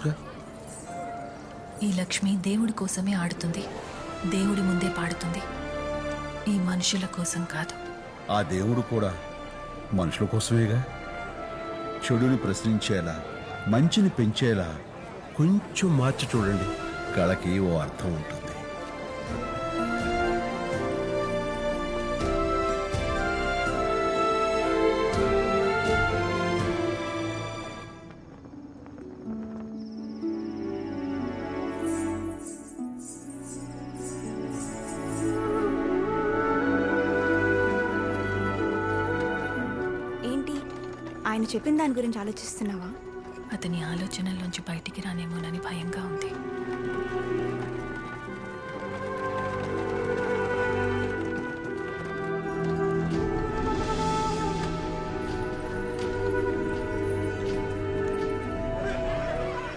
తెలుసుగా. ఈ లక్ష్మి దేవుడి కోసమే ఆడుతుంది, దేవుడి ముందే పాడుతుంది, ఈ మనుషుల కోసం కాదు. ఆ దేవుడు కూడా మనుషుల కోసమేగా. చెడుని ప్రశ్నించేలా, మంచిని పెంచేలా కొంచెం మార్చి చూడండి, కళకి ఓ అర్థం ఉంటుంది. ఏంటి ఆయన చెప్పిన దాని గురించి ఆలోచిస్తున్నావా? అతని ఆలోచనల్లోంచి బయటికి రానేమోనని భయంగా ఉంది.